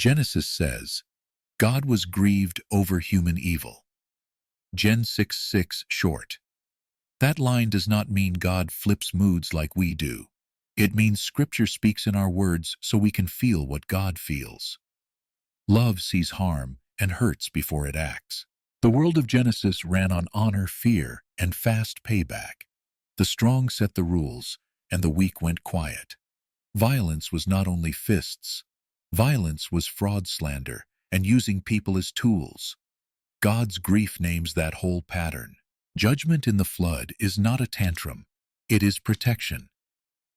Genesis says, God was grieved over human evil. Gen 6:6 short. That line does not mean God flips moods like we do. It means Scripture speaks in our words so we can feel what God feels. Love sees harm and hurts before it acts. The world of Genesis ran on honor, fear, and fast payback. The strong set the rules, and the weak went quiet. Violence was not only fists. Violence was fraud, slander, and using people as tools. God's grief names that whole pattern. Judgment in the flood is not a tantrum. It is protection.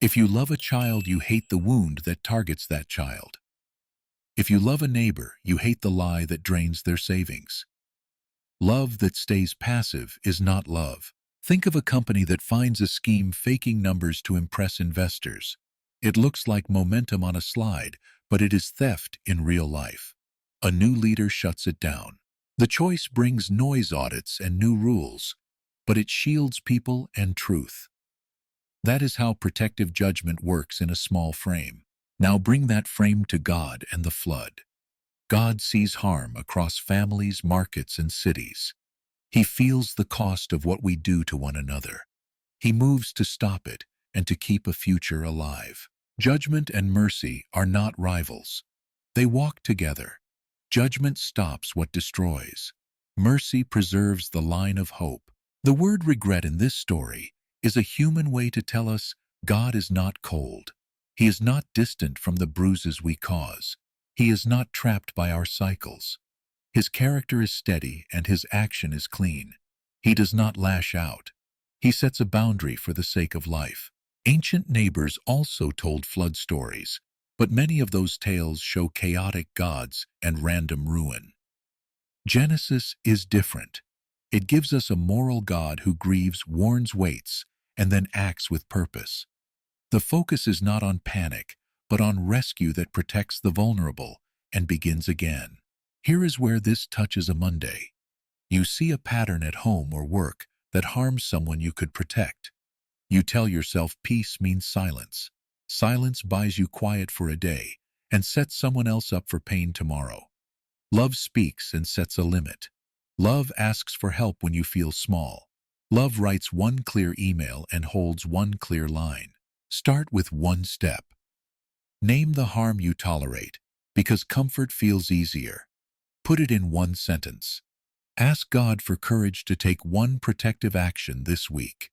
If you love a child, you hate the wound that targets that child. If you love a neighbor, you hate the lie that drains their savings. Love that stays passive is not love. Think of a company that finds a scheme faking numbers to impress investors. It looks like momentum on a slide, but it is theft in real life. A new leader shuts it down. The choice brings noise audits and new rules, but it shields people and truth. That is how protective judgment works in a small frame. Now bring that frame to God and the flood. God sees harm across families, markets, and cities. He feels the cost of what we do to one another. He moves to stop it and to keep a future alive. Judgment and mercy are not rivals. They walk together. Judgment stops what destroys. Mercy preserves the line of hope. The word regret in this story is a human way to tell us God is not cold. He is not distant from the bruises we cause. He is not trapped by our cycles. His character is steady and his action is clean. He does not lash out. He sets a boundary for the sake of life. Ancient neighbors also told flood stories, but many of those tales show chaotic gods and random ruin. Genesis is different. It gives us a moral God who grieves, warns, waits, and then acts with purpose. The focus is not on panic, but on rescue that protects the vulnerable and begins again. Here is where this touches a Monday. You see a pattern at home or work that harms someone you could protect. You tell yourself peace means silence. Silence buys you quiet for a day and sets someone else up for pain tomorrow. Love speaks and sets a limit. Love asks for help when you feel small. Love writes one clear email and holds one clear line. Start with one step. Name the harm you tolerate, because comfort feels easier. Put it in one sentence. Ask God for courage to take one protective action this week.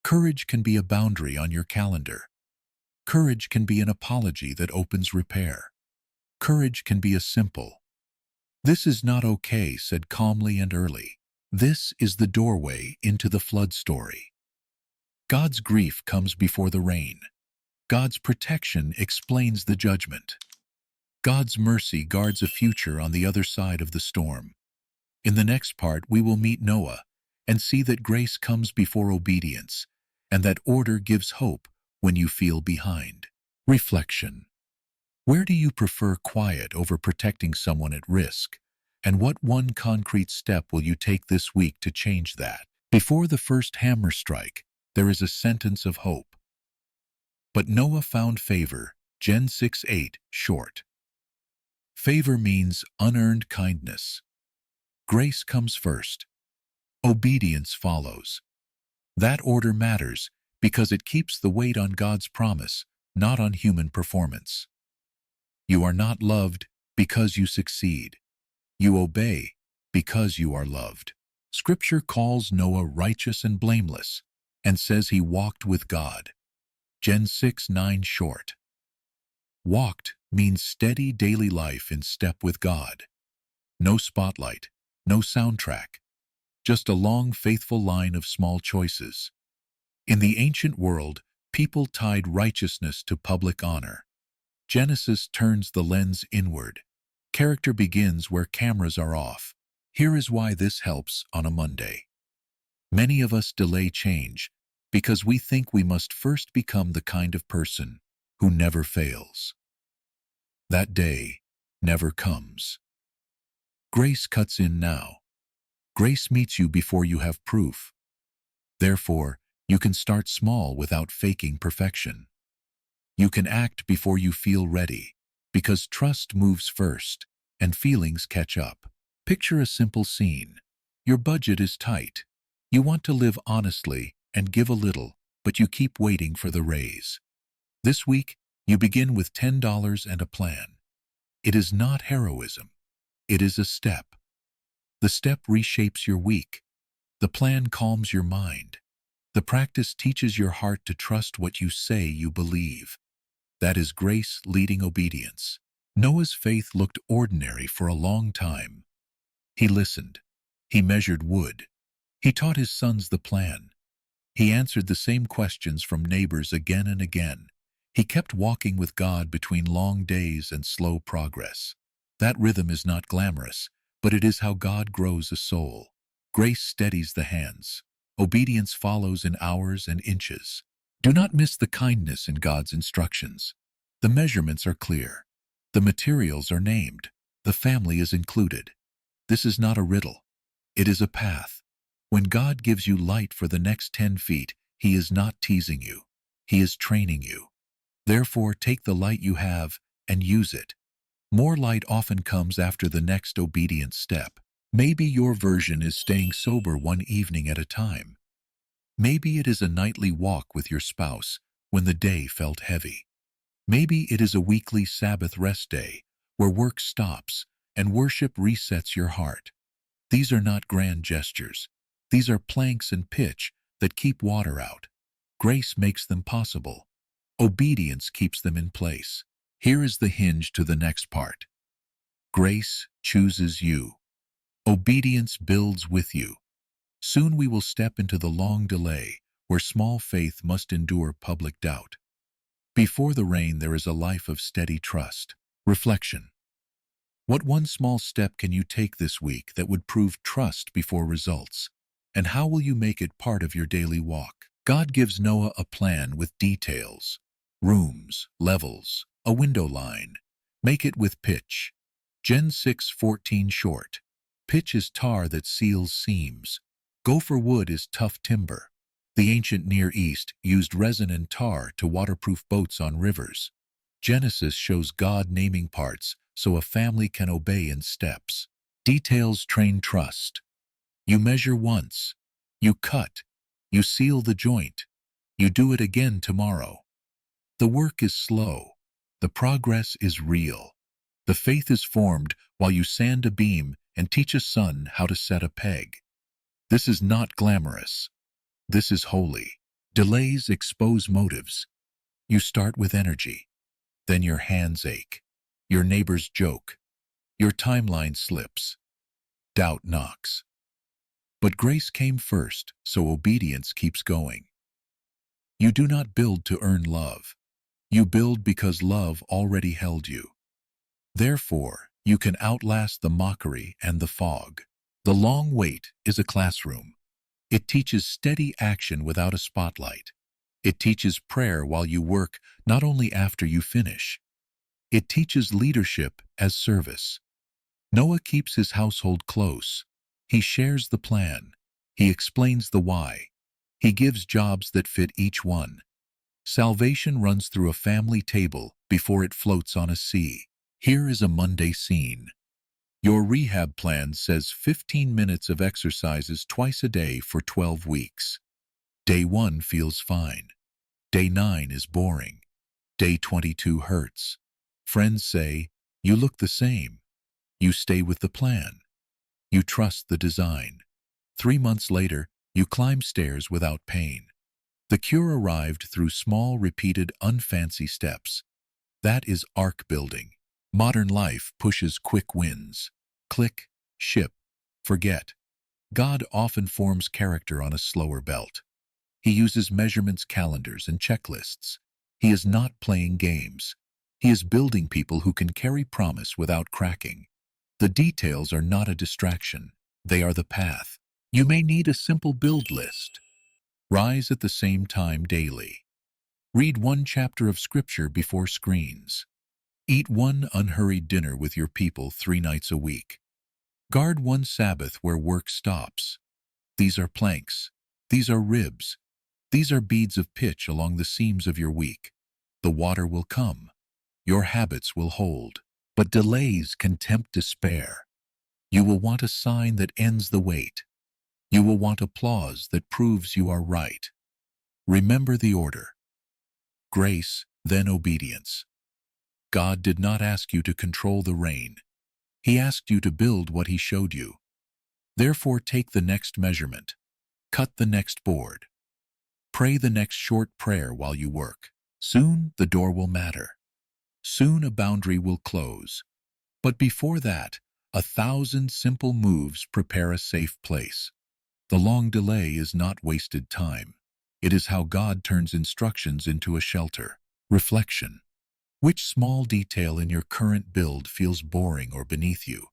Courage can be a boundary on your calendar. Courage can be an apology that opens repair. Courage can be a simple, "This is not okay," said calmly and early. This is the doorway into the flood story. God's grief comes before the rain. God's protection explains the judgment. God's mercy guards a future on the other side of the storm. In the next part, we will meet Noah and see that grace comes before obedience, and that order gives hope when you feel behind. Reflection. Where do you prefer quiet over protecting someone at risk? And what one concrete step will you take this week to change that? Before the first hammer strike, there is a sentence of hope. But Noah found favor, Gen 6:8 short. Favor means unearned kindness. Grace comes first. Obedience follows. That order matters because it keeps the weight on God's promise, not on human performance. You are not loved because you succeed. You obey because you are loved. Scripture calls Noah righteous and blameless and says he walked with God. Gen 6:9 short. Walked means steady daily life in step with God. No spotlight, no soundtrack, just a long, faithful line of small choices. In the ancient world, people tied righteousness to public honor. Genesis turns the lens inward. Character begins where cameras are off. Here is why this helps on a Monday. Many of us delay change because we think we must first become the kind of person who never fails. That day never comes. Grace cuts in now. Grace meets you before you have proof. Therefore, you can start small without faking perfection. You can act before you feel ready. because trust moves first and feelings catch up. Picture a simple scene. Your budget is tight. You want to live honestly and give a little, but you keep waiting for the raise. This week, you begin with $10 and a plan. It is not heroism. It is a step. The step reshapes your week. The plan calms your mind. The practice teaches your heart to trust what you say you believe. That is grace leading obedience. Noah's faith looked ordinary for a long time. He listened. He measured wood. He taught his sons the plan. He answered the same questions from neighbors again and again. He kept walking with God between long days and slow progress. That rhythm is not glamorous, but it is how God grows a soul. Grace steadies the hands. Obedience follows in hours and inches. Do not miss the kindness in God's instructions. The measurements are clear. The materials are named. The family is included. This is not a riddle. It is a path. When God gives you light for the next 10 feet, He is not teasing you. He is training you. Therefore, take the light you have and use it. More light often comes after the next obedient step. Maybe your version is staying sober one evening at a time. Maybe it is a nightly walk with your spouse when the day felt heavy. Maybe it is a weekly Sabbath rest day where work stops and worship resets your heart. These are not grand gestures. These are planks and pitch that keep water out. Grace makes them possible. Obedience keeps them in place. Here is the hinge to the next part. Grace chooses you. Obedience builds with you. Soon we will step into the long delay where small faith must endure public doubt. Before the rain, there is a life of steady trust. Reflection. What one small step can you take this week that would prove trust before results? And how will you make it part of your daily walk? God gives Noah a plan with details. Rooms, levels, a window line. Make it with pitch. Gen 6:14 short. Pitch is tar that seals seams. Gopher wood is tough timber. The ancient Near East used resin and tar to waterproof boats on rivers. Genesis shows God naming parts so a family can obey in steps. Details train trust. You measure once. You cut. You seal the joint. You do it again tomorrow. The work is slow. The progress is real. The faith is formed while you sand a beam and teach a son how to set a peg. This is not glamorous. This is holy. Delays expose motives. You start with energy. Then your hands ache. Your neighbors joke. Your timeline slips. Doubt knocks. But grace came first, so obedience keeps going. You do not build to earn love. You build because love already held you. Therefore, you can outlast the mockery and the fog. The long wait is a classroom. It teaches steady action without a spotlight. It teaches prayer while you work, not only after you finish. It teaches leadership as service. Noah keeps his household close. He shares the plan. He explains the why. He gives jobs that fit each one. Salvation runs through a family table before it floats on a sea. Here is a Monday scene. Your rehab plan says 15 minutes of exercises twice a day for 12 weeks. Day 1 feels fine. Day 9 is boring. Day 22 hurts. Friends say, "You look the same." You stay with the plan. You trust the design. 3 months later, you climb stairs without pain. The cure arrived through small, repeated, unfancy steps. That is ark building. Modern life pushes quick wins. Click, ship, forget. God often forms character on a slower belt. He uses measurements, calendars, and checklists. He is not playing games. He is building people who can carry promise without cracking. The details are not a distraction. They are the path. You may need a simple build list. Rise at the same time daily. Read 1 chapter of Scripture before screens. Eat 1 unhurried dinner with your people 3 nights a week. Guard 1 Sabbath where work stops. These are planks. These are ribs. These are beads of pitch along the seams of your week. The water will come. Your habits will hold, but delays can tempt despair. You will want a sign that ends the wait. You will want applause that proves you are right. Remember the order: grace, then obedience. God did not ask you to control the rain. He asked you to build what He showed you. Therefore, take the next measurement. Cut the next board. Pray the next short prayer while you work. Soon the door will matter. Soon a boundary will close. But before that, 1,000 simple moves prepare a safe place. The long delay is not wasted time. It is how God turns instructions into a shelter. Reflection. Which small detail in your current build feels boring or beneath you?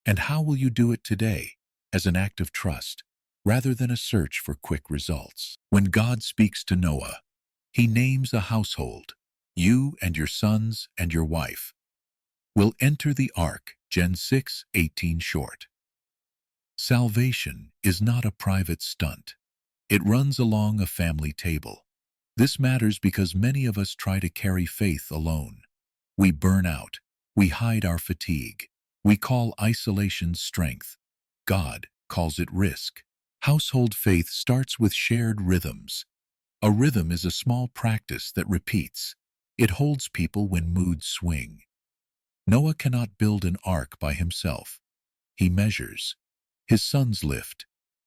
And how will you do it today, as an act of trust, rather than a search for quick results? When God speaks to Noah, He names a household. You and your sons and your wife will enter the ark, Gen 6:18 short. Salvation is not a private stunt. It runs along a family table. This matters because many of us try to carry faith alone. We burn out. We hide our fatigue. We call isolation strength. God calls it risk. Household faith starts with shared rhythms. A rhythm is a small practice that repeats. It holds people when moods swing. Noah cannot build an ark by himself. He measures. His sons lift.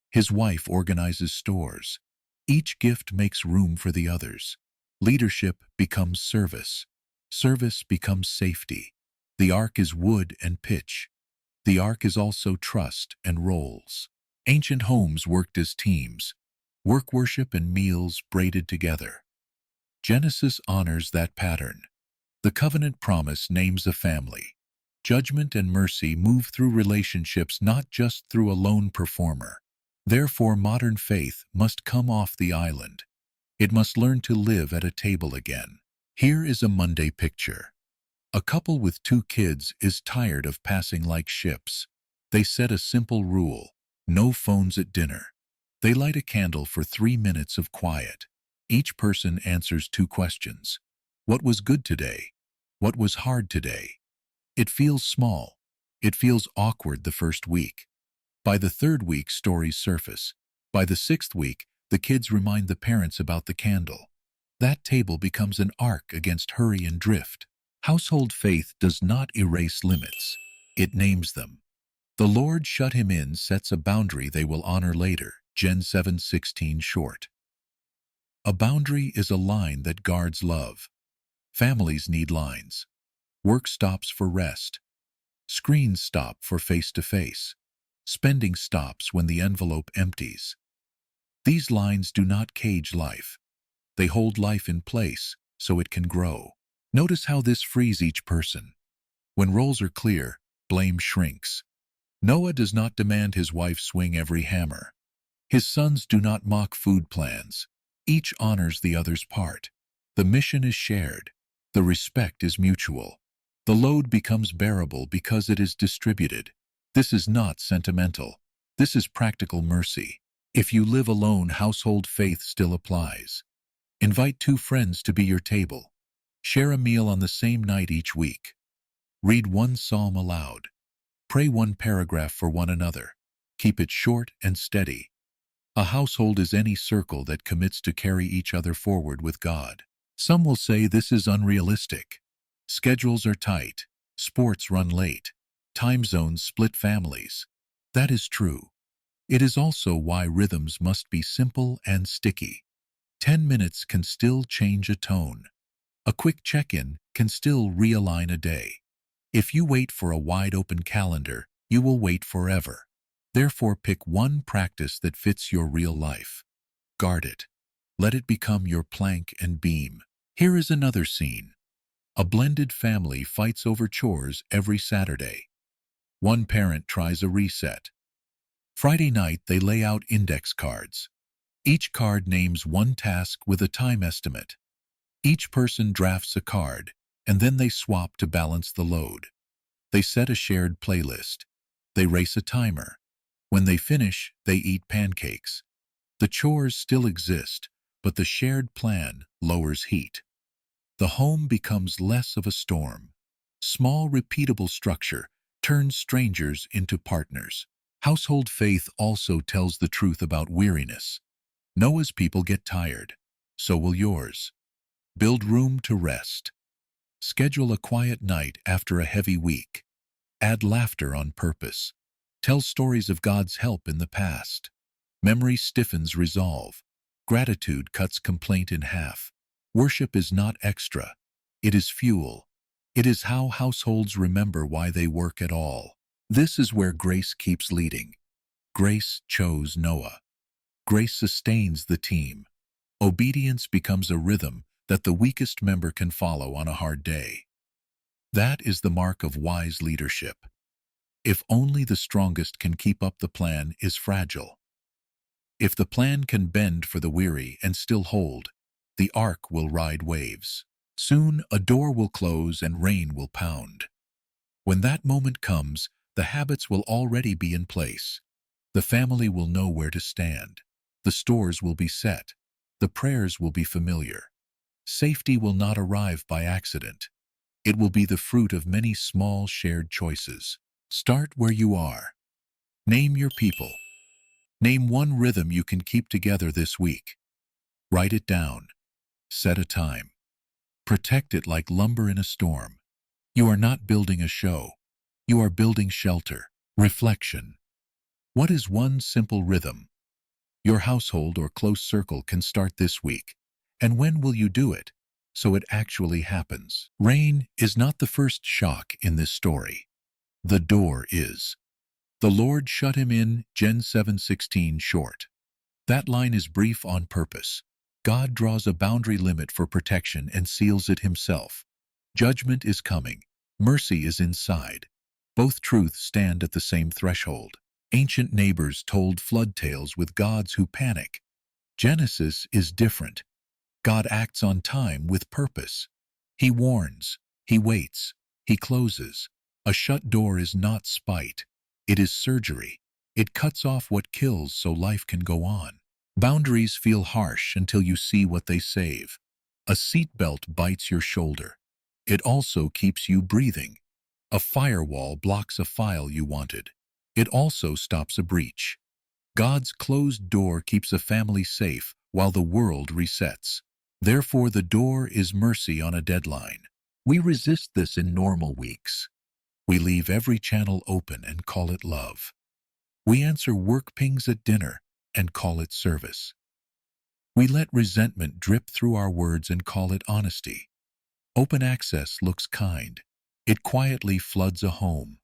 His wife organizes stores. Each gift makes room for the others. Leadership becomes service. Service becomes safety. The ark is wood and pitch. The ark is also trust and roles. Ancient homes worked as teams. Work, worship, and meals braided together. Genesis honors that pattern. The covenant promise names a family. Judgment and mercy move through relationships, not just through a lone performer. Therefore, modern faith must come off the island. It must learn to live at a table again. Here is a Monday picture. A couple with 2 kids is tired of passing like ships. They set a simple rule: no phones at dinner. They light a candle for 3 minutes of quiet. Each person answers 2 questions. What was good today? What was hard today? It feels small. It feels awkward the first week. By the 3rd week, stories surface. By the 6th week, the kids remind the parents about the candle. That table becomes an ark against hurry and drift. Household faith does not erase limits. It names them. The Lord shut him in sets a boundary they will honor later, Gen 7:16 short. A boundary is a line that guards love. Families need lines. Work stops for rest. Screens stop for face-to-face. Spending stops when the envelope empties. These lines do not cage life. They hold life in place so it can grow. Notice how this frees each person. When roles are clear, blame shrinks. Noah does not demand his wife swing every hammer. His sons do not mock food plans. Each honors the other's part. The mission is shared. The respect is mutual. The load becomes bearable because it is distributed. This is not sentimental. This is practical mercy. If you live alone, household faith still applies. Invite 2 friends to be your table. Share a meal on the same night each week. Read 1 psalm aloud. Pray 1 paragraph for one another. Keep it short and steady. A household is any circle that commits to carry each other forward with God. Some will say this is unrealistic. Schedules are tight. Sports run late. Time zones split families. That is true. It is also why rhythms must be simple and sticky. 10 minutes can still change a tone. A quick check-in can still realign a day. If you wait for a wide-open calendar, you will wait forever. Therefore, pick 1 practice that fits your real life. Guard it. Let it become your plank and beam. Here is another scene. A blended family fights over chores every Saturday. One parent tries a reset. Friday night, they lay out index cards. Each card names one task with a time estimate. Each person drafts a card, and then they swap to balance the load. They set a shared playlist. They race a timer. When they finish, they eat pancakes. The chores still exist, but the shared plan lowers heat. The home becomes less of a storm. Small, repeatable structure turns strangers into partners. Household faith also tells the truth about weariness. Noah's people get tired. So will yours. Build room to rest. Schedule a quiet night after a heavy week. Add laughter on purpose. Tell stories of God's help in the past. Memory stiffens resolve. Gratitude cuts complaint in half. Worship is not extra. It is fuel. It is how households remember why they work at all. This is where grace keeps leading. Grace chose Noah. Grace sustains the team. Obedience becomes a rhythm that the weakest member can follow on a hard day. That is the mark of wise leadership. If only the strongest can keep up, the plan is fragile. If the plan can bend for the weary and still hold, the ark will ride waves. Soon a door will close and rain will pound. When that moment comes, the habits will already be in place. The family will know where to stand. The stores will be set. The prayers will be familiar. Safety will not arrive by accident. It will be the fruit of many small shared choices. Start where you are. Name your people. Name one rhythm you can keep together this week. Write it down. Set a time. Protect it like lumber in a storm. You are not building a show. You are building shelter. Reflection. What is one simple rhythm your household or close circle can start this week? And when will you do it so it actually happens? Rain is not the first shock in this story. The door is. The Lord shut him in, Gen 7:16 short. That line is brief on purpose. God draws a boundary limit for protection and seals it himself. Judgment is coming. Mercy is inside. Both truths stand at the same threshold. Ancient neighbors told flood tales with gods who panic. Genesis is different. God acts on time with purpose. He warns. He waits. He closes. A shut door is not spite. It is surgery. It cuts off what kills so life can go on. Boundaries feel harsh until you see what they save. A seatbelt bites your shoulder. It also keeps you breathing. A firewall blocks a file you wanted. It also stops a breach. God's closed door keeps a family safe while the world resets. Therefore, the door is mercy on a deadline. We resist this in normal weeks. We leave every channel open and call it love. We answer work pings at dinner and call it service. We let resentment drip through our words and call it honesty. Open access looks kind. It quietly floods a home.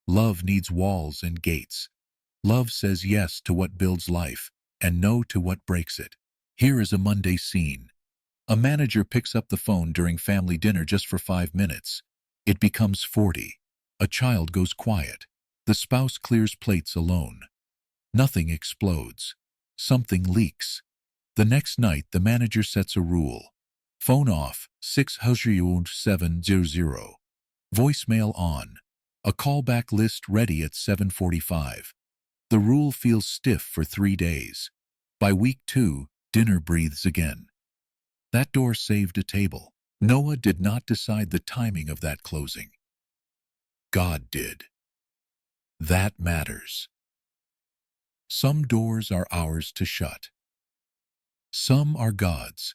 Love needs walls and gates. Love says yes to what builds life and no to what breaks it. Here is a Monday scene. A manager picks up the phone during family dinner just for 5 minutes. It becomes 40. A child goes quiet. The spouse clears plates alone. Nothing explodes. Something leaks. The next night, the manager sets a rule. Phone off, 60700. Voicemail on. A callback list ready at 7:45. The rule feels stiff for 3 days. By week 2, dinner breathes again. That door saved a table. Noah did not decide the timing of that closing. God did. That matters. Some doors are ours to shut. Some are God's.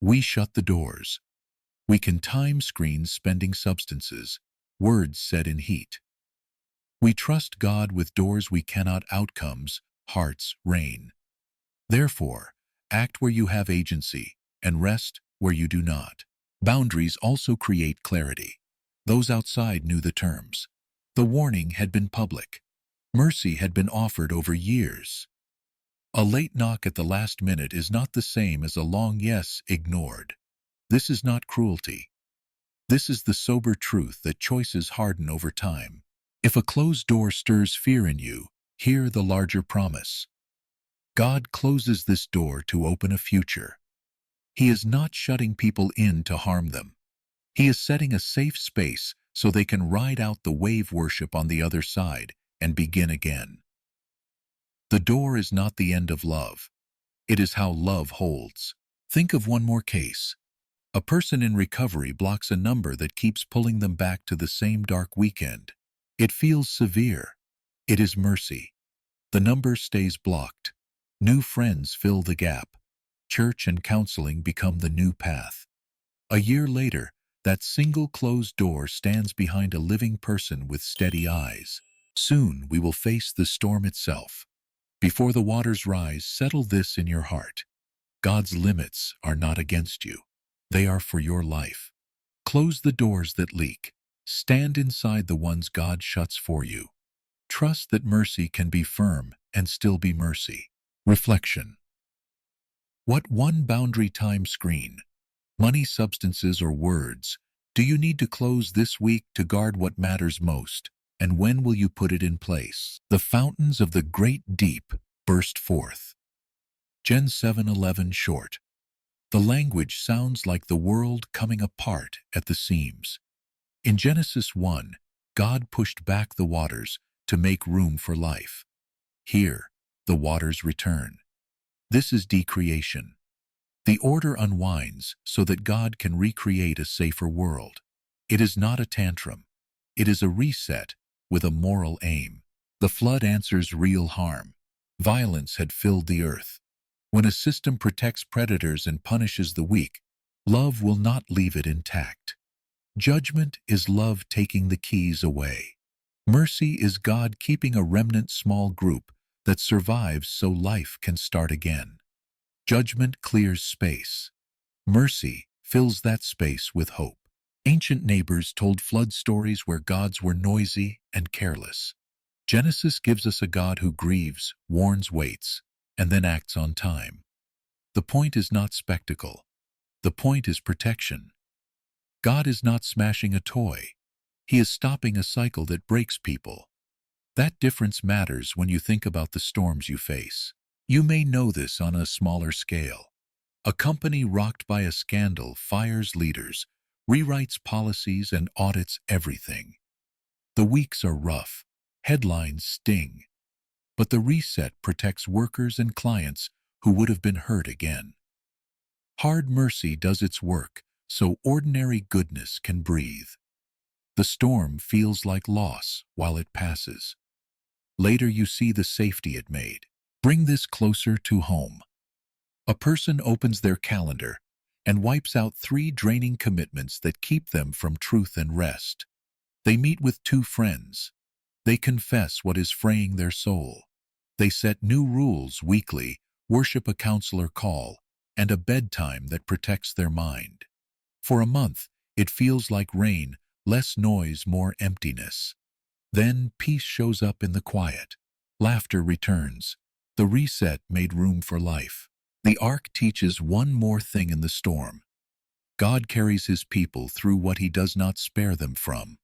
We shut the doors. We can time screens spending substances, words said in heat. We trust God with doors we cannot, outcomes, hearts reign. Therefore, act where you have agency and rest where you do not. Boundaries also create clarity. Those outside knew the terms. The warning had been public. Mercy had been offered over years. A late knock at the last minute is not the same as a long yes ignored. This is not cruelty. This is the sober truth that choices harden over time. If a closed door stirs fear in you, hear the larger promise. God closes this door to open a future. He is not shutting people in to harm them. He is setting a safe space so they can ride out the wave worship on the other side and begin again. The door is not the end of love. It is how love holds. Think of one more case. A person in recovery blocks a number that keeps pulling them back to the same dark weekend. It feels severe. It is mercy. The number stays blocked. New friends fill the gap. Church and counseling become the new path. A year later, that single closed door stands behind a living person with steady eyes. Soon we will face the storm itself. Before the waters rise, settle this in your heart. God's limits are not against you. They are for your life. Close the doors that leak. Stand inside the ones God shuts for you. Trust that mercy can be firm and still be mercy. Reflection. What one boundary time screen, money, substances, or words do you need to close this week to guard what matters most, and when will you put it in place? The fountains of the great deep burst forth. Gen 7:11 short. The language sounds like the world coming apart at the seams. In Genesis 1, God pushed back the waters to make room for life. Here, the waters return. This is decreation. The order unwinds so that God can recreate a safer world. It is not a tantrum. It is a reset with a moral aim. The flood answers real harm. Violence had filled the earth. When a system protects predators and punishes the weak, love will not leave it intact. Judgment is love taking the keys away. Mercy is God keeping a remnant small group that survives so life can start again. Judgment clears space. Mercy fills that space with hope. Ancient neighbors told flood stories where gods were noisy and careless. Genesis gives us a God who grieves, warns, waits, and then acts on time. The point is not spectacle. The point is protection. God is not smashing a toy. He is stopping a cycle that breaks people. That difference matters when you think about the storms you face. You may know this on a smaller scale. A company rocked by a scandal fires leaders, rewrites policies, and audits everything. The weeks are rough. Headlines sting. But the reset protects workers and clients who would have been hurt again. Hard mercy does its work so ordinary goodness can breathe. The storm feels like loss while it passes. Later you see the safety it made. Bring this closer to home. A person opens their calendar and wipes out 3 draining commitments that keep them from truth and rest. They meet with 2 friends. They confess what is fraying their soul. They set new rules weekly, worship a counselor call, and a bedtime that protects their mind. For a month, it feels like rain, less noise, more emptiness. Then peace shows up in the quiet. Laughter returns. The reset made room for life. The ark teaches one more thing in the storm. God carries his people through what he does not spare them from.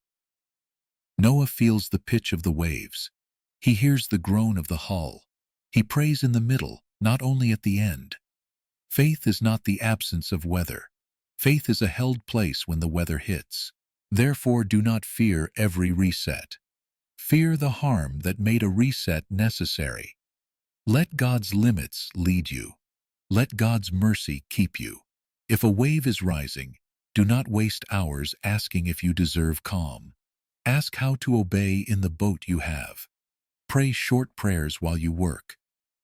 Noah feels the pitch of the waves. He hears the groan of the hull. He prays in the middle, not only at the end. Faith is not the absence of weather. Faith is a held place when the weather hits. Therefore, do not fear every reset. Fear the harm that made a reset necessary. Let God's limits lead you. Let God's mercy keep you. If a wave is rising, do not waste hours asking if you deserve calm. Ask how to obey in the boat you have. Pray short prayers while you work.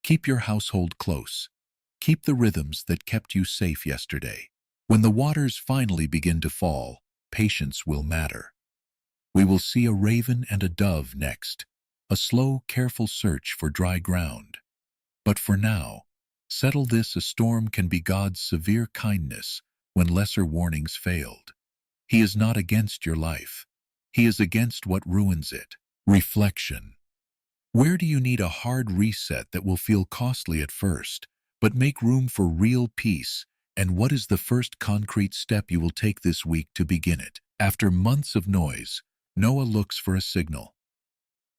Keep your household close. Keep the rhythms that kept you safe yesterday. When the waters finally begin to fall, patience will matter. We will see a raven and a dove next, a slow, careful search for dry ground. But for now, settle this: a storm can be God's severe kindness when lesser warnings failed. He is not against your life. He is against what ruins it. Reflection. Where do you need a hard reset that will feel costly at first, but make room for real peace? And what is the first concrete step you will take this week to begin it? After months of noise, Noah looks for a signal.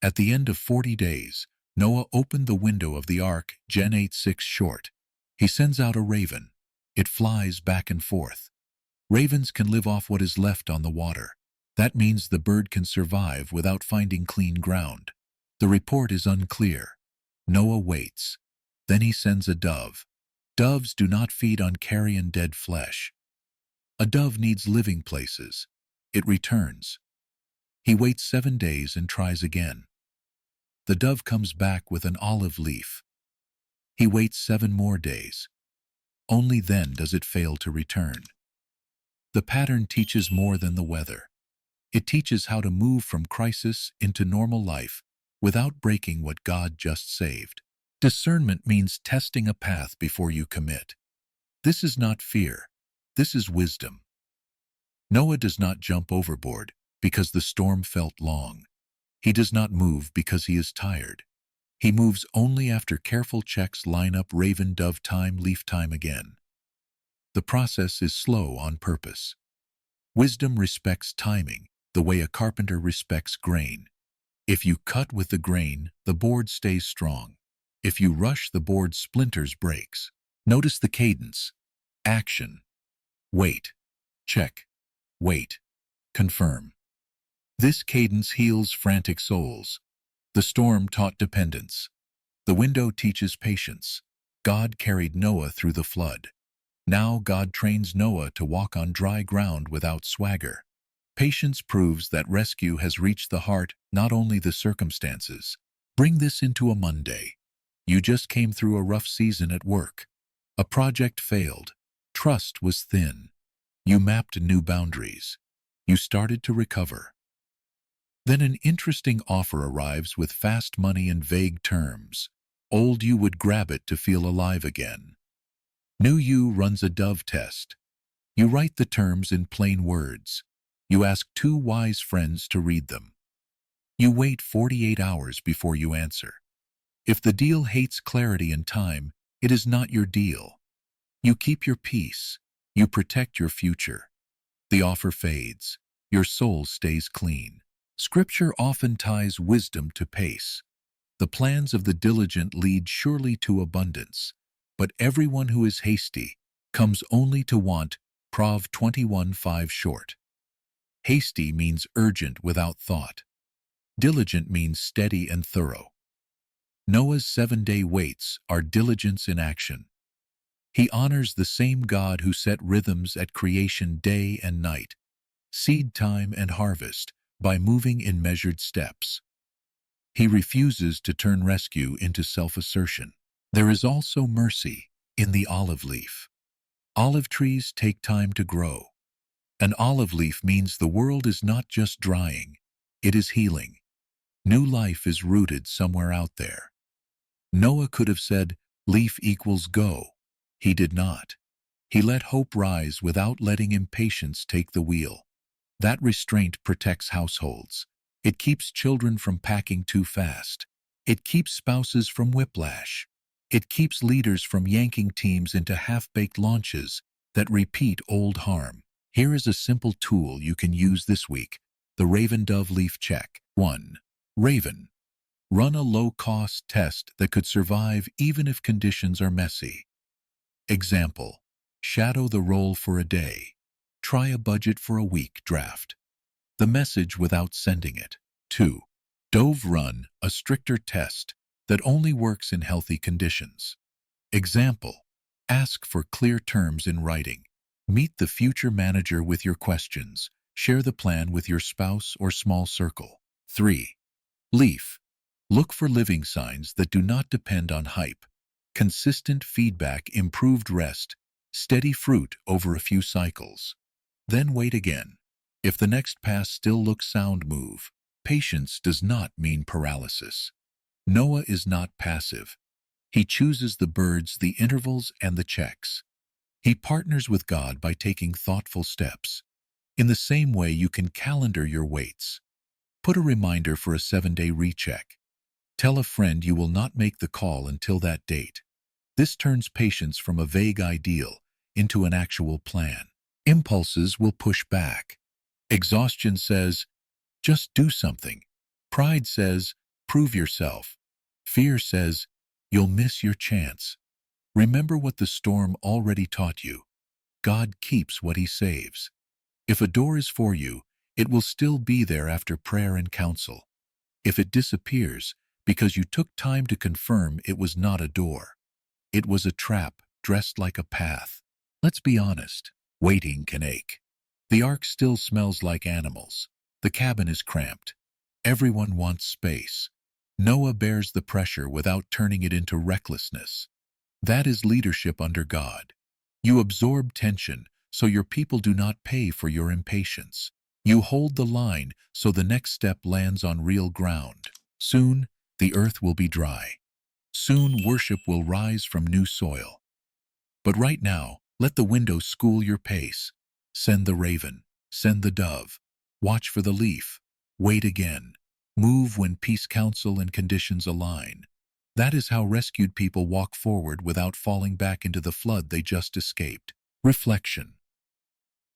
At the end of 40 days, Noah opened the window of the ark, Gen 8:6 short. He sends out a raven. It flies back and forth. Ravens can live off what is left on the water. That means the bird can survive without finding clean ground. The report is unclear. Noah waits. Then he sends a dove. Doves do not feed on carrion dead flesh. A dove needs living places. It returns. He waits 7 days and tries again. The dove comes back with an olive leaf. He waits 7 more days. Only then does it fail to return. The pattern teaches more than the weather. It teaches how to move from crisis into normal life without breaking what God just saved. Discernment means testing a path before you commit. This is not fear. This is wisdom. Noah does not jump overboard because the storm felt long. He does not move because he is tired. He moves only after careful checks line up raven dove time, leaf time again. The process is slow on purpose. Wisdom respects timing the way a carpenter respects grain. If you cut with the grain, the board stays strong. If you rush, the board splinters, breaks. Notice the cadence. Action. Wait. Check. Wait. Confirm. This cadence heals frantic souls. The storm taught dependence. The window teaches patience. God carried Noah through the flood. Now God trains Noah to walk on dry ground without swagger. Patience proves that rescue has reached the heart, not only the circumstances. Bring this into a Monday. You just came through a rough season at work. A project failed. Trust was thin. You mapped new boundaries. You started to recover. Then an interesting offer arrives with fast money and vague terms. Old you would grab it to feel alive again. New you runs a dove test. You write the terms in plain words. You ask 2 wise friends to read them. You wait 48 hours before you answer. If the deal hates clarity and time, it is not your deal. You keep your peace. You protect your future. The offer fades. Your soul stays clean. Scripture often ties wisdom to pace. The plans of the diligent lead surely to abundance, but everyone who is hasty comes only to want. Prov 21:5 short. Hasty means urgent without thought. Diligent means steady and thorough. Noah's 7-day waits are diligence in action. He honors the same God who set rhythms at creation day and night, seed time and harvest, by moving in measured steps. He refuses to turn rescue into self-assertion. There is also mercy in the olive leaf. Olive trees take time to grow. An olive leaf means the world is not just drying, it is healing. New life is rooted somewhere out there. Noah could have said, leaf equals go. He did not. He let hope rise without letting impatience take the wheel. That restraint protects households. It keeps children from packing too fast. It keeps spouses from whiplash. It keeps leaders from yanking teams into half-baked launches that repeat old harm. Here is a simple tool you can use this week. The Raven Dove Leaf Check. 1. Raven. Run a low-cost test that could survive even if conditions are messy. Example. Shadow the role for a day. Try a budget for a week draft. The message without sending it. 2. Dove Run, a stricter test that only works in healthy conditions. Example. Ask for clear terms in writing. Meet the future manager with your questions. Share the plan with your spouse or small circle. 3. Leaf. Look for living signs that do not depend on hype. Consistent feedback, improved rest, steady fruit over a few cycles. Then wait again. If the next pass still looks sound, move. Patience does not mean paralysis. Noah is not passive. He chooses the birds, the intervals, and the checks. He partners with God by taking thoughtful steps. In the same way, you can calendar your waits. Put a reminder for a 7-day recheck. Tell a friend you will not make the call until that date. This turns patience from a vague ideal into an actual plan. Impulses will push back. Exhaustion says, just do something. Pride says, prove yourself. Fear says, you'll miss your chance. Remember what the storm already taught you. God keeps what He saves. If a door is for you, it will still be there after prayer and counsel. If it disappears because you took time to confirm, it was not a door. It was a trap dressed like a path. Let's be honest. Waiting can ache. The ark still smells like animals. The cabin is cramped. Everyone wants space. Noah bears the pressure without turning it into recklessness. That is leadership under God. You absorb tension so your people do not pay for your impatience. You hold the line so the next step lands on real ground. Soon, the earth will be dry. Soon, worship will rise from new soil. But right now, let the window school your pace. Send the raven, send the dove. Watch for the leaf. Wait again. Move when peace counsel and conditions align. That is how rescued people walk forward without falling back into the flood they just escaped. Reflection.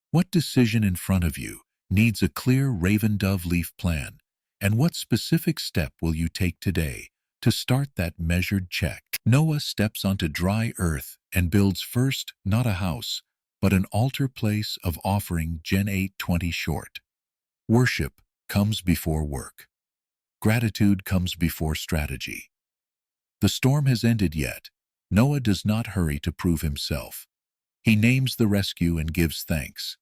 What decision in front of you needs a clear raven-dove leaf plan? And what specific step will you take today to start that measured check? Noah steps onto dry earth and builds first not a house, but an altar place of offering. Gen 8:20 short. Worship comes before work. Gratitude comes before strategy. The storm has ended yet. Noah does not hurry to prove himself. He names the rescue and gives thanks.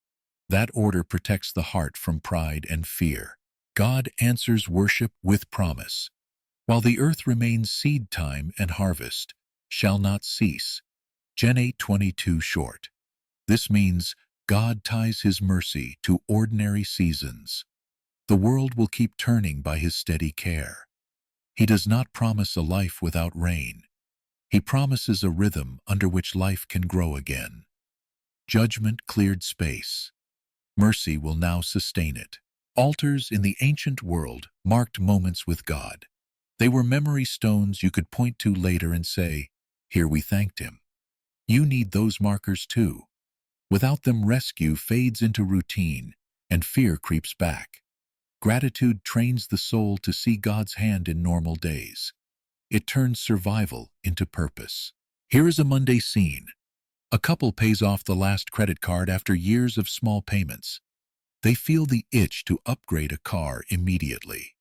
That order protects the heart from pride and fear. God answers worship with promise. While the earth remains, seed time and harvest shall not cease. Gen 8:22 short. This means God ties his mercy to ordinary seasons. The world will keep turning by his steady care. He does not promise a life without rain. He promises a rhythm under which life can grow again. Judgment cleared space. Mercy will now sustain it. Altars in the ancient world marked moments with God. They were memory stones you could point to later and say, "Here we thanked him." You need those markers too. Without them, rescue fades into routine and fear creeps back. Gratitude trains the soul to see God's hand in normal days. It turns survival into purpose. Here is a Monday scene. A couple pays off the last credit card after years of small payments. They feel the itch to upgrade a car immediately.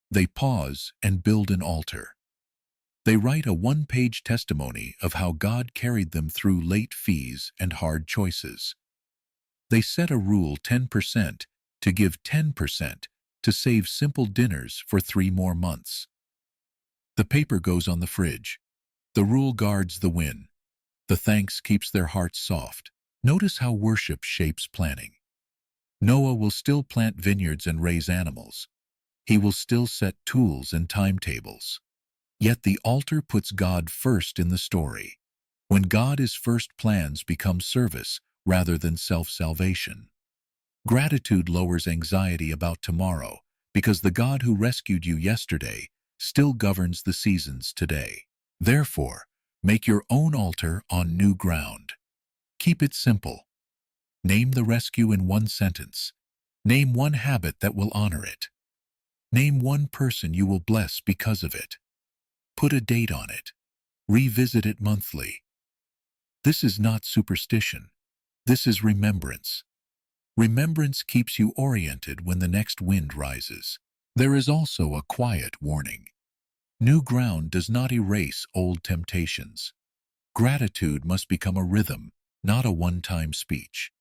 They pause and build an altar. They write a one-page testimony of how God carried them through late fees and hard choices. They set a rule: 10%, to give 10%, to save simple dinners for 3 more months. The paper goes on the fridge. The rule guards the win. The thanks keeps their hearts soft. Notice how worship shapes planning. Noah will still plant vineyards and raise animals. He will still set tools and timetables. Yet the altar puts God first in the story. When God is first, plans become service rather than self-salvation. Gratitude lowers anxiety about tomorrow because the God who rescued you yesterday still governs the seasons today. Therefore, make your own altar on new ground. Keep it simple. Name the rescue in one sentence. Name one habit that will honor it. Name one person you will bless because of it. Put a date on it. Revisit it monthly. This is not superstition. This is remembrance. Remembrance keeps you oriented when the next wind rises. There is also a quiet warning. New ground does not erase old temptations. Gratitude must become a rhythm, not a one-time speech.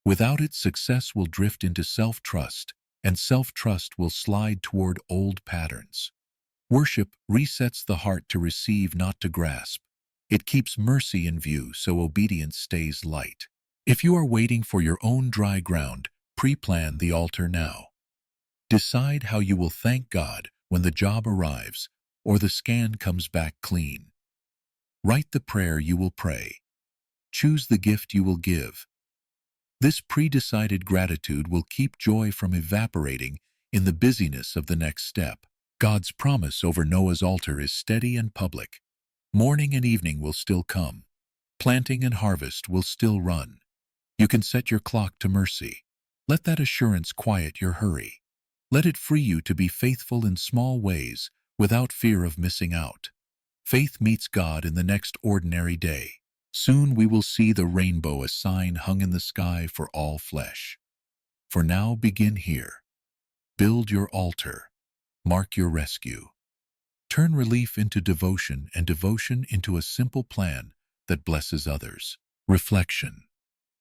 Without it, success will drift into self-trust, and self-trust will slide toward old patterns. Worship resets the heart to receive, not to grasp. It keeps mercy in view so obedience stays light. If you are waiting for your own dry ground, pre-plan the altar now. Decide how you will thank God when the job arrives or the scan comes back clean. Write the prayer you will pray. Choose the gift you will give. This pre-decided gratitude will keep joy from evaporating in the busyness of the next step. God's promise over Noah's altar is steady and public. Morning and evening will still come. Planting and harvest will still run. You can set your clock to mercy. Let that assurance quiet your hurry. Let it free you to be faithful in small ways without fear of missing out. Faith meets God in the next ordinary day. Soon we will see the rainbow, a sign hung in the sky for all flesh. For now, begin here. Build your altar. Mark your rescue. Turn relief into devotion and devotion into a simple plan that blesses others. Reflection.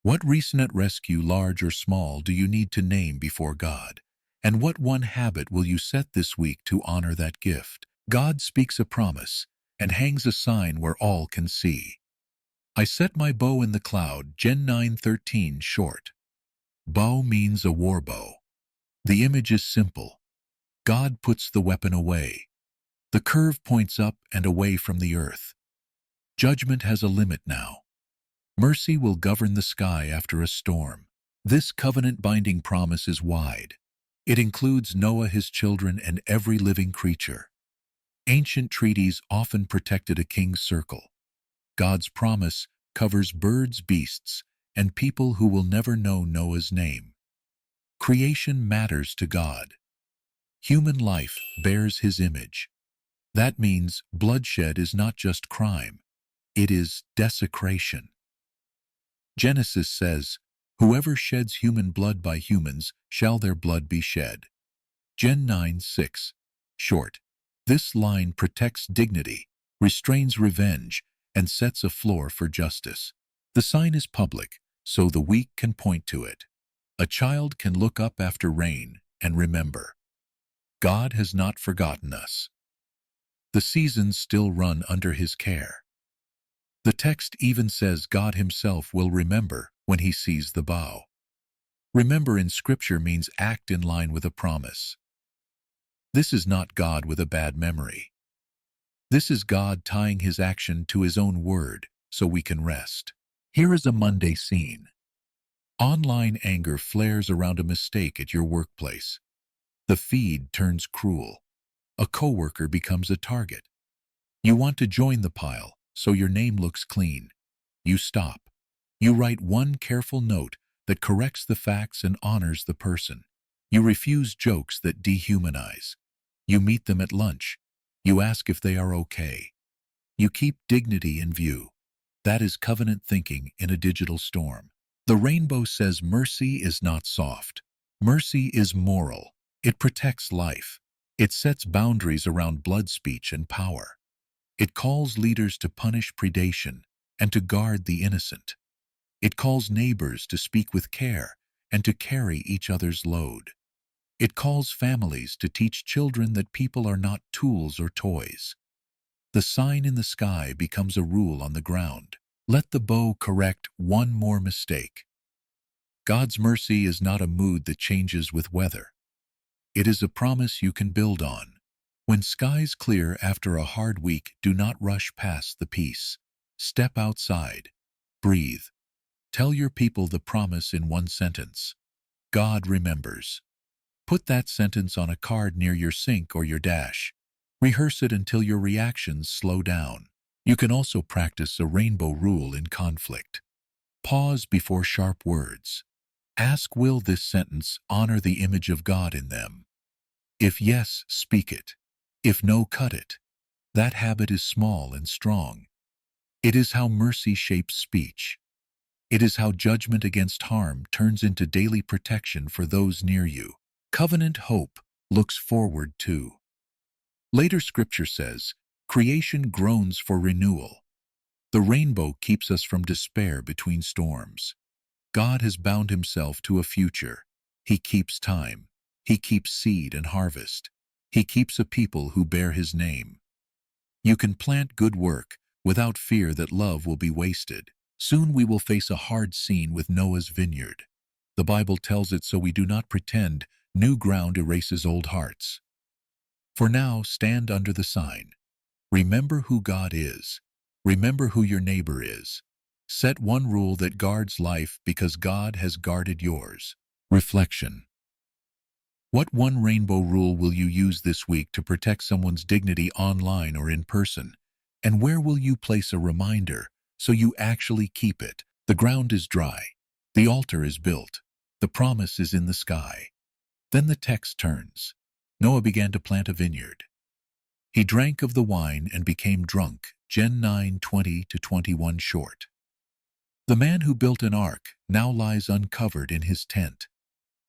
What recent rescue, large or small, do you need to name before God? And what one habit will you set this week to honor that gift? God speaks a promise and hangs a sign where all can see. I set my bow in the cloud, Gen 9:13 short. Bow means a war bow. The image is simple. God puts the weapon away. The curve points up and away from the earth. Judgment has a limit now. Mercy will govern the sky after a storm. This covenant-binding promise is wide. It includes Noah, his children, and every living creature. Ancient treaties often protected a king's circle. God's promise covers birds, beasts, and people who will never know Noah's name. Creation matters to God. Human life bears his image. That means bloodshed is not just crime. It is desecration. Genesis says, "Whoever sheds human blood by humans, shall their blood be shed." Gen 9:6 short. This line protects dignity, restrains revenge, and sets a floor for justice. The sign is public, so the weak can point to it. A child can look up after rain and remember. God has not forgotten us. The seasons still run under his care. The text even says God himself will remember when he sees the bow. Remember in Scripture means act in line with a promise. This is not God with a bad memory. This is God tying his action to his own word so we can rest. Here is a Monday scene. Online anger flares around a mistake at your workplace. The feed turns cruel. A coworker becomes a target. You want to join the pile, so your name looks clean. You stop. You write one careful note that corrects the facts and honors the person. You refuse jokes that dehumanize. You meet them at lunch. You ask if they are okay. You keep dignity in view. That is covenant thinking in a digital storm. The rainbow says mercy is not soft. Mercy is moral. It protects life. It sets boundaries around blood speech and power. It calls leaders to punish predation and to guard the innocent. It calls neighbors to speak with care and to carry each other's load. It calls families to teach children that people are not tools or toys. The sign in the sky becomes a rule on the ground. Let the bow correct one more mistake. God's mercy is not a mood that changes with weather. It is a promise you can build on. When skies clear after a hard week, do not rush past the peace. Step outside. Breathe. Tell your people the promise in one sentence. God remembers. Put that sentence on a card near your sink or your dash. Rehearse it until your reactions slow down. You can also practice a rainbow rule in conflict. Pause before sharp words. Ask, will this sentence honor the image of God in them? If yes, speak it. If no, cut it. That habit is small and strong. It is how mercy shapes speech. It is how judgment against harm turns into daily protection for those near you. Covenant hope looks forward to. Later Scripture says, creation groans for renewal. The rainbow keeps us from despair between storms. God has bound himself to a future. He keeps time. He keeps seed and harvest. He keeps a people who bear his name. You can plant good work without fear that love will be wasted. Soon we will face a hard scene with Noah's vineyard. The Bible tells it so we do not pretend new ground erases old hearts. For now, stand under the sign. Remember who God is. Remember who your neighbor is. Set one rule that guards life because God has guarded yours. Reflection. What one rainbow rule will you use this week to protect someone's dignity online or in person? And where will you place a reminder so you actually keep it? The ground is dry. The altar is built. The promise is in the sky. Then the text turns. Noah began to plant a vineyard. He drank of the wine and became drunk. Gen 9:20-21 short. The man who built an ark now lies uncovered in his tent.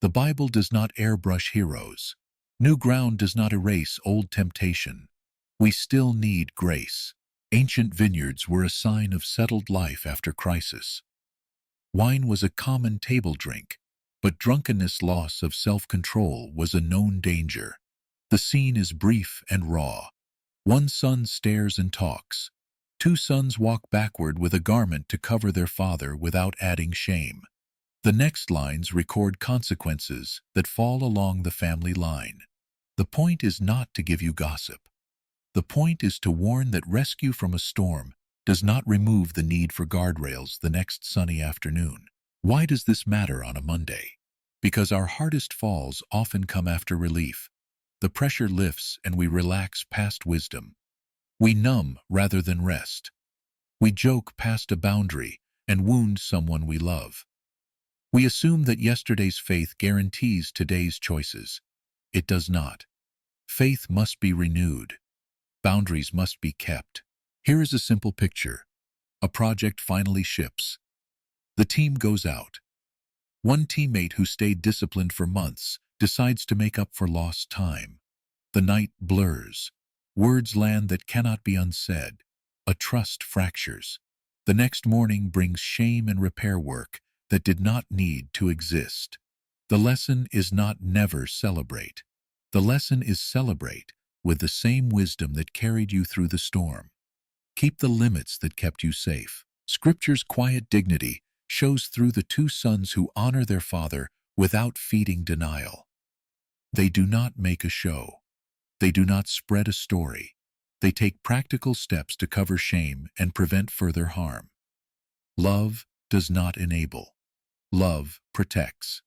The Bible does not airbrush heroes. New ground does not erase old temptation. We still need grace. Ancient vineyards were a sign of settled life after crisis. Wine was a common table drink, but drunkenness, loss of self-control, was a known danger. The scene is brief and raw. One son stares and talks. Two sons walk backward with a garment to cover their father without adding shame. The next lines record consequences that fall along the family line. The point is not to give you gossip. The point is to warn that rescue from a storm does not remove the need for guardrails the next sunny afternoon. Why does this matter on a Monday? Because our hardest falls often come after relief. The pressure lifts and we relax past wisdom. We numb rather than rest. We joke past a boundary and wound someone we love. We assume that yesterday's faith guarantees today's choices. It does not. Faith must be renewed. Boundaries must be kept. Here is a simple picture. A project finally ships. The team goes out. One teammate who stayed disciplined for months decides to make up for lost time. The night blurs. Words land that cannot be unsaid. A trust fractures. The next morning brings shame and repair work that did not need to exist. The lesson is not never celebrate. The lesson is celebrate with the same wisdom that carried you through the storm. Keep the limits that kept you safe. Scripture's quiet dignity shows through the two sons who honor their father without feeding denial. They do not make a show. They do not spread a story. They take practical steps to cover shame and prevent further harm. Love does not enable. Love protects.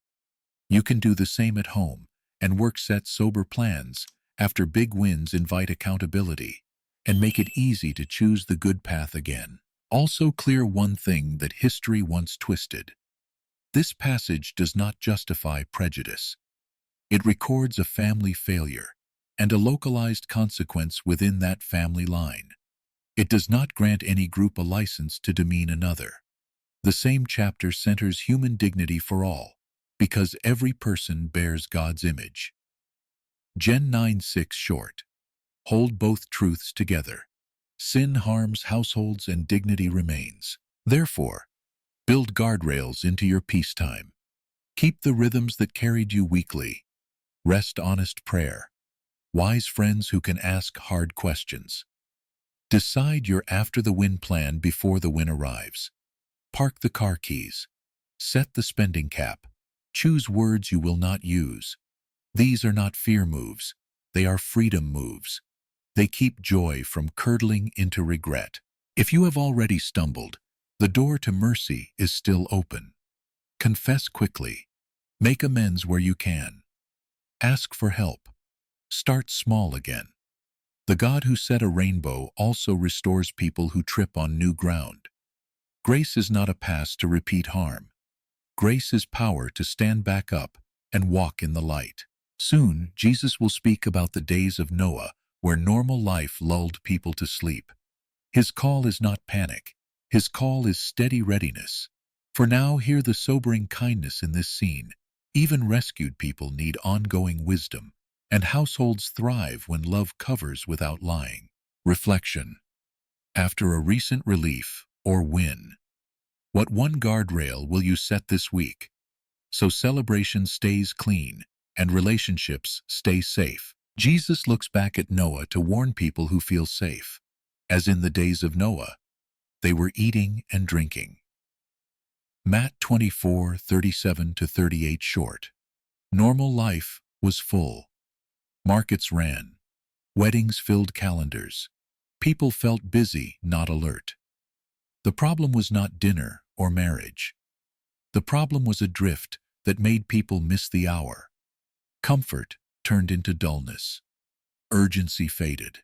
You can do the same at home and work set sober plans after big wins, invite accountability, and make it easy to choose the good path again. Also clear one thing that history once twisted. This passage does not justify prejudice. It records a family failure and a localized consequence within that family line. It does not grant any group a license to demean another. The same chapter centers human dignity for all, because every person bears God's image. Gen 9:6 short. Hold both truths together. Sin harms households and dignity remains. Therefore, build guardrails into your peacetime. Keep the rhythms that carried you weekly. Rest honest prayer. Wise friends who can ask hard questions. Decide your after-the-win plan before the win arrives. Park the car keys. Set the spending cap. Choose words you will not use. These are not fear moves. They are freedom moves. They keep joy from curdling into regret. If you have already stumbled, the door to mercy is still open. Confess quickly. Make amends where you can. Ask for help. Start small again. The God who set a rainbow also restores people who trip on new ground. Grace is not a pass to repeat harm. Grace is power to stand back up and walk in the light. Soon, Jesus will speak about the days of Noah, where normal life lulled people to sleep. His call is not panic. His call is steady readiness. For now, hear the sobering kindness in this scene. Even rescued people need ongoing wisdom, and households thrive when love covers without lying. Reflection. After a recent relief or win, what one guardrail will you set this week so celebration stays clean and relationships stay safe? Jesus looks back at Noah to warn people who feel safe. As in the days of Noah, they were eating and drinking. Matt 24:37-38 short. Normal life was full. Markets ran. Weddings filled calendars. People felt busy, not alert. The problem was not dinner or marriage. The problem was a drift that made people miss the hour. Comfort turned into dullness. Urgency faded.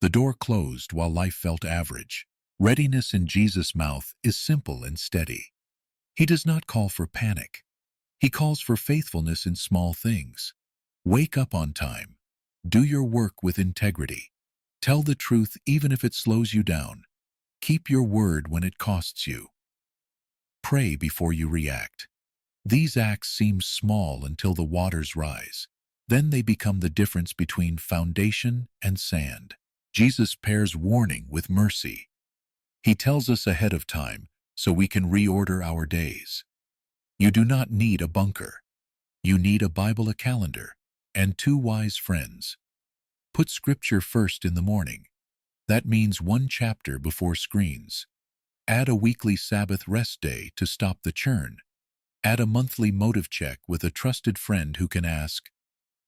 The door closed while life felt average. Readiness in Jesus' mouth is simple and steady. He does not call for panic. He calls for faithfulness in small things. Wake up on time. Do your work with integrity. Tell the truth even if it slows you down. Keep your word when it costs you. Pray before you react. These acts seem small until the waters rise. Then they become the difference between foundation and sand. Jesus pairs warning with mercy. He tells us ahead of time so we can reorder our days. You do not need a bunker. You need a Bible, a calendar, and two wise friends. Put Scripture first in the morning. That means one chapter before screens. Add a weekly Sabbath rest day to stop the churn. Add a monthly motive check with a trusted friend who can ask,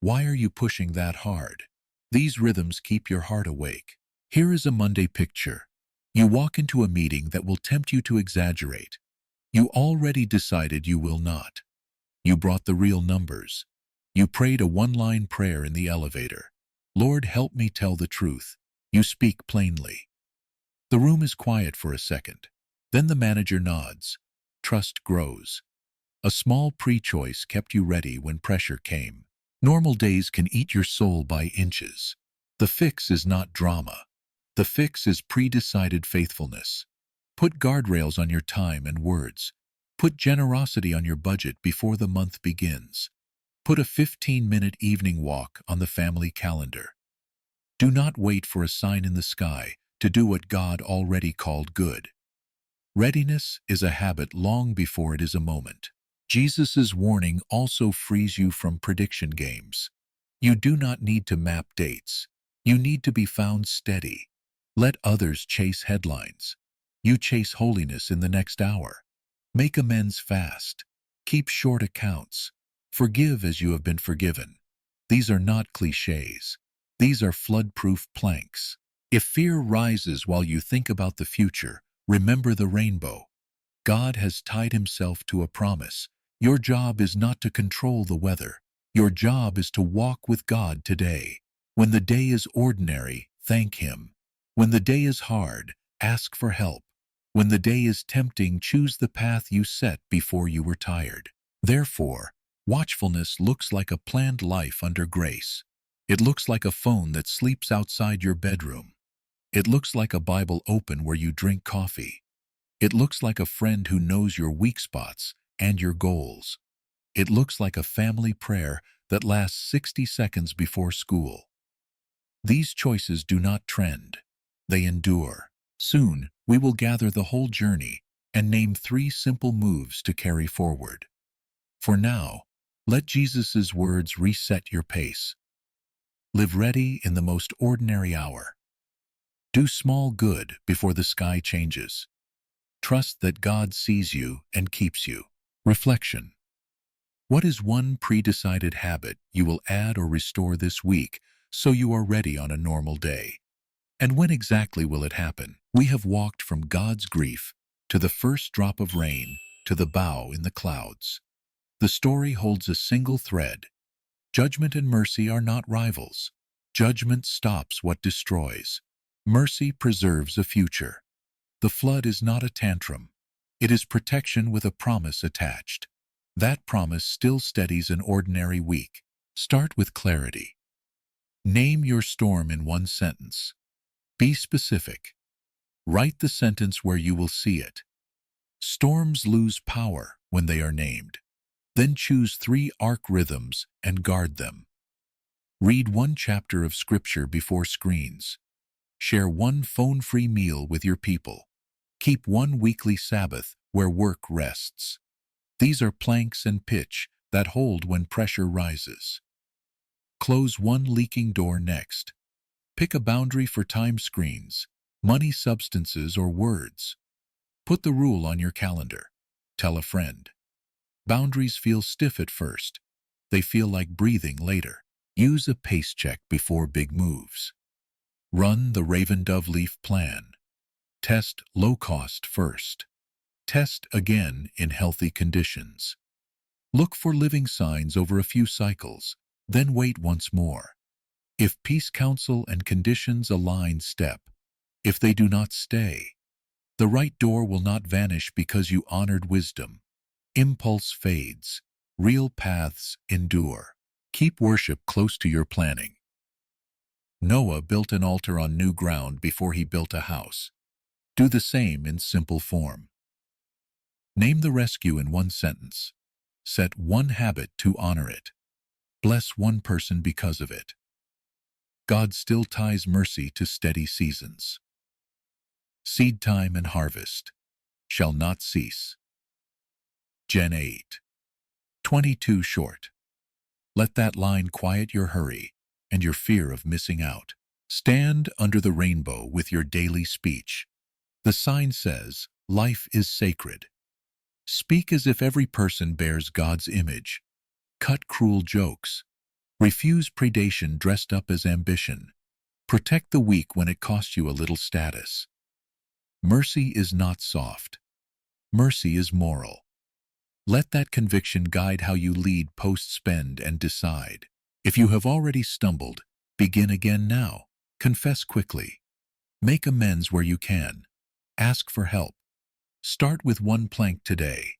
"Why are you pushing that hard?" These rhythms keep your heart awake. Here is a Monday picture. You walk into a meeting that will tempt you to exaggerate. You already decided you will not. You brought the real numbers. You prayed a one-line prayer in the elevator. "Lord, help me tell the truth." You speak plainly. The room is quiet for a second. Then the manager nods. Trust grows. A small pre-choice kept you ready when pressure came. Normal days can eat your soul by inches. The fix is not drama. The fix is pre-decided faithfulness. Put guardrails on your time and words. Put generosity on your budget before the month begins. Put a 15-minute evening walk on the family calendar. Do not wait for a sign in the sky to do what God already called good. Readiness is a habit long before it is a moment. Jesus' warning also frees you from prediction games. You do not need to map dates. You need to be found steady. Let others chase headlines. You chase holiness in the next hour. Make amends fast. Keep short accounts. Forgive as you have been forgiven. These are not cliches. These are flood-proof planks. If fear rises while you think about the future, remember the rainbow. God has tied himself to a promise. Your job is not to control the weather. Your job is to walk with God today. When the day is ordinary, thank him. When the day is hard, ask for help. When the day is tempting, choose the path you set before you were tired. Therefore, watchfulness looks like a planned life under grace. It looks like a phone that sleeps outside your bedroom. It looks like a Bible open where you drink coffee. It looks like a friend who knows your weak spots and your goals. It looks like a family prayer that lasts 60 seconds before school. These choices do not trend. They endure. Soon, we will gather the whole journey and name 3 simple moves to carry forward. For now, let Jesus' words reset your pace. Live ready in the most ordinary hour. Do small good before the sky changes. Trust that God sees you and keeps you. Reflection. What is one pre-decided habit you will add or restore this week so you are ready on a normal day? And when exactly will it happen? We have walked from God's grief to the first drop of rain to the bow in the clouds. The story holds a single thread. Judgment and mercy are not rivals. Judgment stops what destroys. Mercy preserves a future. The flood is not a tantrum. It is protection with a promise attached. That promise still steadies an ordinary week. Start with clarity. Name your storm in one sentence. Be specific. Write the sentence where you will see it. Storms lose power when they are named. Then choose 3 arc rhythms and guard them. Read 1 chapter of Scripture before screens. Share 1 phone-free meal with your people. Keep 1 weekly Sabbath where work rests. These are planks and pitch that hold when pressure rises. Close 1 leaking door next. Pick a boundary for time screens, money, substances, or words. Put the rule on your calendar. Tell a friend. Boundaries feel stiff at first. They feel like breathing later. Use a pace check before big moves. Run the Raven Dove Leaf plan. Test low cost first. Test again in healthy conditions. Look for living signs over a few cycles, then wait once more. If peace, counsel, and conditions align, step. If they do not, stay. The right door will not vanish because you honored wisdom. Impulse fades. Real paths endure. Keep worship close to your planning. Noah built an altar on new ground before he built a house. Do the same in simple form. Name the rescue in 1 sentence. Set 1 habit to honor it. Bless 1 person because of it. God still ties mercy to steady seasons. Seed time and harvest. shall not cease. Gen 8. 22 short. Let that line quiet your hurry and your fear of missing out. Stand under the rainbow with your daily speech. The sign says, life is sacred. Speak as if every person bears God's image. Cut cruel jokes. Refuse predation dressed up as ambition. Protect the weak when it costs you a little status. Mercy is not soft. Mercy is moral. Let that conviction guide how you lead, post, spend, and decide. If you have already stumbled, begin again now. Confess quickly. Make amends where you can. Ask for help. Start with one plank today.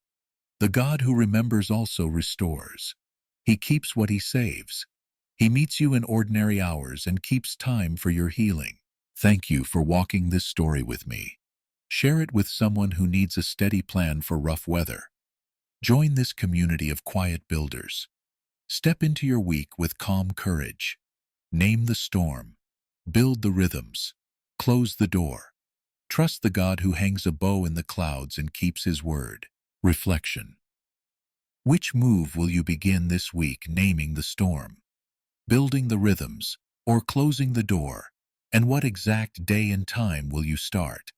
The God who remembers also restores. He keeps what he saves. He meets you in ordinary hours and keeps time for your healing. Thank you for walking this story with me. Share it with someone who needs a steady plan for rough weather. Join this community of quiet builders. Step into your week with calm courage. Name the storm. Build the rhythms. Close the door. Trust the God who hangs a bow in the clouds and keeps his word. Reflection. Which move will you begin this week, naming the storm, building the rhythms, or closing the door? And what exact day and time will you start?